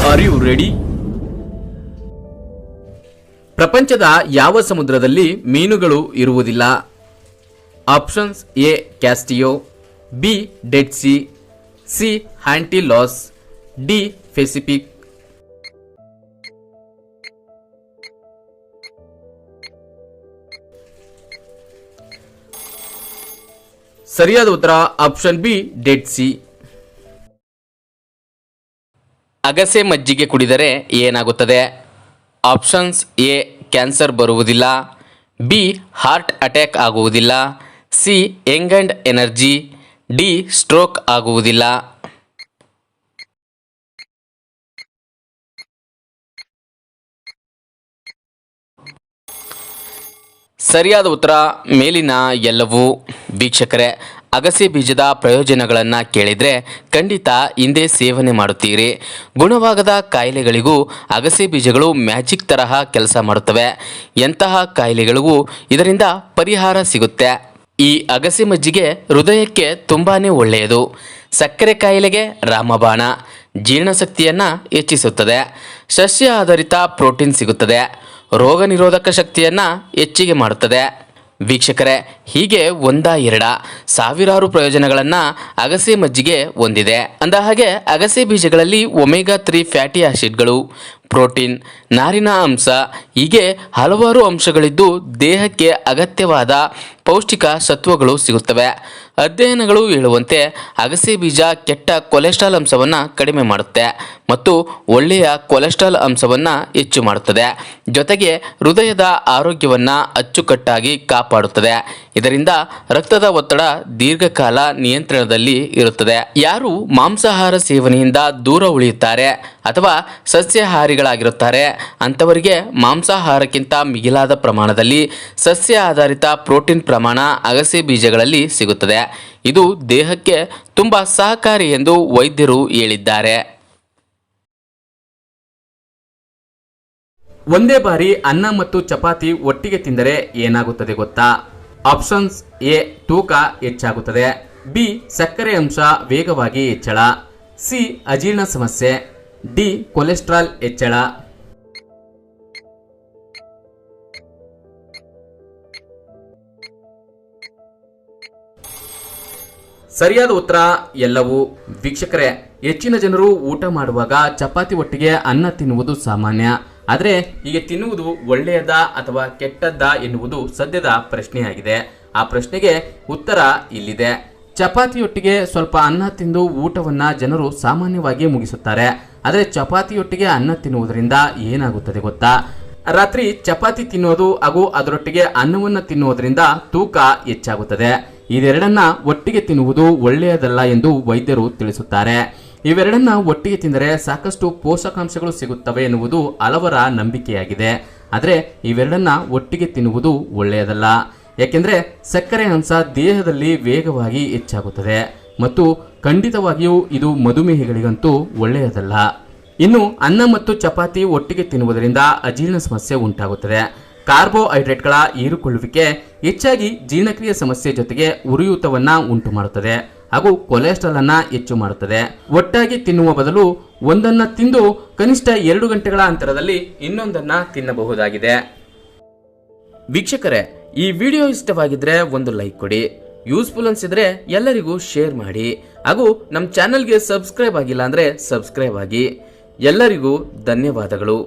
Are you ready? ಪ್ರಪಂಚದ ಯಾವ ಸಮುದ್ರದಲ್ಲಿ ಮೀನುಗಳು ಇರುವುದಿಲ್ಲ? ಆಪ್ಷನ್ಸ್: ಎ ಕ್ಯಾಸ್ಟಿಯೋ, ಬಿ ಡೆಡ್ ಸಿ, ಸಿ ಹ್ಯಾಂಟಿಲಾಸ್, ಡಿ ಪೆಸಿಫಿಕ್. ಸರಿಯಾದ ಉತ್ತರ ಆಪ್ಷನ್ ಬಿ ಡೆಡ್ ಸಿ. ಅಗಸೆ ಮಜ್ಜಿಗೆ ಕುಡಿದರೆ ಏನಾಗುತ್ತದೆ? ಆಪ್ಷನ್ಸ್: ಎ ಕ್ಯಾನ್ಸರ್ ಬರುವುದಿಲ್ಲ, ಬಿ ಹಾರ್ಟ್ ಅಟ್ಯಾಕ್ ಆಗುವುದಿಲ್ಲ, C Young and energy, D stroke ಆಗುವುದಿಲ್ಲ. ಸರಿಯಾದ ಉತ್ತರ ಮೇಲಿನ ಎಲ್ಲವೂ. ವೀಕ್ಷಕರೇ, ಅಗಸೆ ಬೀಜದ ಪ್ರಯೋಜನಗಳನ್ನು ಕೇಳಿದರೆ ಖಂಡಿತ ಹಿಂದೆ ಸೇವನೆ ಮಾಡುತ್ತೀರಿ. ಗುಣವಾಗದ ಕಾಯಿಲೆಗಳಿಗೂ ಅಗಸೆ ಬೀಜಗಳು ಮ್ಯಾಜಿಕ್ ತರಹ ಕೆಲಸ ಮಾಡುತ್ತವೆ. ಎಂತಹ ಕಾಯಿಲೆಗಳಿಗೂ ಇದರಿಂದ ಪರಿಹಾರ ಸಿಗುತ್ತೆ. ಈ ಅಗಸೆ ಮಜ್ಜಿಗೆ ಹೃದಯಕ್ಕೆ ತುಂಬಾ ಒಳ್ಳೆಯದು. ಸಕ್ಕರೆ ಕಾಯಿಲೆಗೆ ರಾಮಬಾಣ. ಜೀರ್ಣಶಕ್ತಿಯನ್ನು ಹೆಚ್ಚಿಸುತ್ತದೆ. ಸಸ್ಯ ಆಧಾರಿತ ಪ್ರೋಟೀನ್ ಸಿಗುತ್ತದೆ. ರೋಗ ನಿರೋಧಕ ಶಕ್ತಿಯನ್ನು ಹೆಚ್ಚಿಗೆ ಮಾಡುತ್ತದೆ. ವೀಕ್ಷಕರೇ, ಹೀಗೆ ಎರಡ ಸಾವಿರಾರು ಪ್ರಯೋಜನಗಳನ್ನು ಅಗಸೆ ಮಜ್ಜಿಗೆ ಹೊಂದಿದೆ. ಅಂದಹಾಗೆ ಅಗಸೆ ಬೀಜಗಳಲ್ಲಿ ಒಮೆಗಾ 3 ಫ್ಯಾಟಿ ಆಸಿಡ್ಗಳು, ಪ್ರೋಟೀನ್, ನಾರಿನ ಅಂಶ ಹೀಗೆ ಹಲವಾರು ಅಂಶಗಳಿದ್ದು ದೇಹಕ್ಕೆ ಅಗತ್ಯವಾದ ಪೌಷ್ಟಿಕ ಸತ್ವಗಳು ಸಿಗುತ್ತವೆ. ಅಧ್ಯಯನಗಳು ಹೇಳುವಂತೆ ಅಗಸೆ ಬೀಜ ಕೆಟ್ಟ ಕೊಲೆಸ್ಟ್ರಾಲ್ ಅಂಶವನ್ನು ಕಡಿಮೆ ಮಾಡುತ್ತೆ ಮತ್ತು ಒಳ್ಳೆಯ ಕೊಲೆಸ್ಟ್ರಾಲ್ ಅಂಶವನ್ನು ಹೆಚ್ಚು ಮಾಡುತ್ತದೆ. ಜೊತೆಗೆ ಹೃದಯದ ಆರೋಗ್ಯವನ್ನು ಅಚ್ಚುಕಟ್ಟಾಗಿ ಕಾಪಾಡುತ್ತದೆ. ಇದರಿಂದ ರಕ್ತದ ಒತ್ತಡ ದೀರ್ಘಕಾಲ ನಿಯಂತ್ರಣದಲ್ಲಿ ಇರುತ್ತದೆ. ಯಾರು ಮಾಂಸಾಹಾರ ಸೇವನೆಯಿಂದ ದೂರ ಉಳಿಯುತ್ತಾರೆ ಅಥವಾ ಸಸ್ಯಾಹಾರಿಗಳಾಗಿರುತ್ತಾರೆ ಅಂಥವರಿಗೆ ಮಾಂಸಾಹಾರಕ್ಕಿಂತ ಮಿಗಿಲಾದ ಪ್ರಮಾಣದಲ್ಲಿ ಸಸ್ಯ ಆಧಾರಿತ ಪ್ರೋಟೀನ್ ಪ್ರಮಾಣ ಅಗಸೆ ಬೀಜಗಳಲ್ಲಿ ಸಿಗುತ್ತದೆ. ಇದು ದೇಹಕ್ಕೆ ತುಂಬ ಸಹಕಾರಿ ಎಂದು ವೈದ್ಯರು ಹೇಳಿದ್ದಾರೆ. ಒಂದೇ ಬಾರಿ ಅನ್ನ ಮತ್ತು ಚಪಾತಿ ಒಟ್ಟಿಗೆ ತಿಂದರೆ ಏನಾಗುತ್ತದೆ ಗೊತ್ತಾ? ಆಪ್ಷನ್ಸ್: ಎ ತೂಕ ಹೆಚ್ಚಾಗುತ್ತದೆ, ಬಿ ಸಕ್ಕರೆ ಅಂಶ ವೇಗವಾಗಿ ಹೆಚ್ಚಳ, ಸಿ ಅಜೀರ್ಣ ಸಮಸ್ಯೆ, ಡಿ ಕೊಲೆಸ್ಟ್ರಾಲ್ ಹೆಚ್ಚಳ. ಸರಿಯಾದ ಉತ್ತರ ಎಲ್ಲವೂ. ವೀಕ್ಷಕರೇ, ಹೆಚ್ಚಿನ ಜನರು ಊಟ ಮಾಡುವಾಗ ಚಪಾತಿ ಒಟ್ಟಿಗೆ ಅನ್ನ ತಿನ್ನುವುದು ಸಾಮಾನ್ಯ. ಆದರೆ ಹೀಗೆ ತಿನ್ನುವುದು ಒಳ್ಳೆಯದಾ ಅಥವಾ ಕೆಟ್ಟದ್ದಾ ಎನ್ನುವುದು ಸದ್ಯದ ಪ್ರಶ್ನೆಯಾಗಿದೆ. ಆ ಪ್ರಶ್ನೆಗೆ ಉತ್ತರ ಇಲ್ಲಿದೆ. ಚಪಾತಿಯೊಟ್ಟಿಗೆ ಸ್ವಲ್ಪ ಅನ್ನ ತಿಂದು ಊಟವನ್ನು ಜನರು ಸಾಮಾನ್ಯವಾಗಿ ಮುಗಿಸುತ್ತಾರೆ. ಆದರೆ ಚಪಾತಿಯೊಟ್ಟಿಗೆ ಅನ್ನ ತಿನ್ನುವುದರಿಂದ ಏನಾಗುತ್ತದೆ ಗೊತ್ತಾ? ರಾತ್ರಿ ಚಪಾತಿ ತಿನ್ನೋದು ಹಾಗೂ ಅದರೊಟ್ಟಿಗೆ ಅನ್ನವನ್ನು ತಿನ್ನುವುದರಿಂದ ತೂಕ ಹೆಚ್ಚಾಗುತ್ತದೆ. ಇದೆರಡನ್ನ ಒಟ್ಟಿಗೆ ತಿನ್ನುವುದು ಒಳ್ಳೆಯದಲ್ಲ ಎಂದು ವೈದ್ಯರು ತಿಳಿಸುತ್ತಾರೆ. ಇವೆರಡನ್ನ ಒಟ್ಟಿಗೆ ತಿಂದರೆ ಸಾಕಷ್ಟು ಪೋಷಕಾಂಶಗಳು ಸಿಗುತ್ತವೆ ಎನ್ನುವುದು ಹಲವರ ನಂಬಿಕೆಯಾಗಿದೆ. ಆದರೆ ಇವೆರಡನ್ನ ಒಟ್ಟಿಗೆ ತಿನ್ನುವುದು ಒಳ್ಳೆಯದಲ್ಲ. ಯಾಕೆಂದರೆ ಸಕ್ಕರೆ ಅಂಶ ದೇಹದಲ್ಲಿ ವೇಗವಾಗಿ ಹೆಚ್ಚಾಗುತ್ತದೆ ಮತ್ತು ಖಂಡಿತವಾಗಿಯೂ ಇದು ಮಧುಮೇಹಿಗಳಿಗಂತೂ ಒಳ್ಳೆಯದಲ್ಲ. ಇನ್ನು ಅನ್ನ ಮತ್ತು ಚಪಾತಿ ಒಟ್ಟಿಗೆ ತಿನ್ನುವುದರಿಂದ ಅಜೀರ್ಣ ಸಮಸ್ಯೆ ಉಂಟಾಗುತ್ತದೆ. ಕಾರ್ಬೋಹೈಡ್ರೇಟ್ಗಳ ಹೀರಿಕೊಳ್ಳುವಿಕೆ ಹೆಚ್ಚಾಗಿ ಜೀರ್ಣಕ್ರಿಯೆ ಸಮಸ್ಯೆ ಜೊತೆಗೆ ಉರಿಯೂತವನ್ನ ಉಂಟು ಮಾಡುತ್ತದೆ ಹಾಗೂ ಕೊಲೆಸ್ಟ್ರಾಲ್ ಅನ್ನ ಹೆಚ್ಚು ಮಾಡುತ್ತದೆ. ಒಟ್ಟಾಗಿ ತಿನ್ನುವ ಬದಲು ಒಂದನ್ನ ತಿಂದು ಕನಿಷ್ಠ 2 ಗಂಟೆಗಳ ಅಂತರದಲ್ಲಿ ಇನ್ನೊಂದನ್ನ ತಿನ್ನಬಹುದಾಗಿದೆ. ವೀಕ್ಷಕರೇ, ಈ ವಿಡಿಯೋ ಇಷ್ಟವಾಗಿದ್ರೆ ಒಂದು ಲೈಕ್ ಕೊಡಿ. ಯೂಸ್ಫುಲ್ ಅನ್ಸಿದ್ರೆ ಎಲ್ಲರಿಗೂ ಶೇರ್ ಮಾಡಿ ಹಾಗೂ ನಮ್ಮ ಚಾನೆಲ್ಗೆ ಸಬ್ಸ್ಕ್ರೈಬ್ ಆಗಿಲ್ಲ ಅಂದ್ರೆ ಸಬ್ಸ್ಕ್ರೈಬ್ ಆಗಿ. ಎಲ್ಲರಿಗೂ ಧನ್ಯವಾದಗಳು.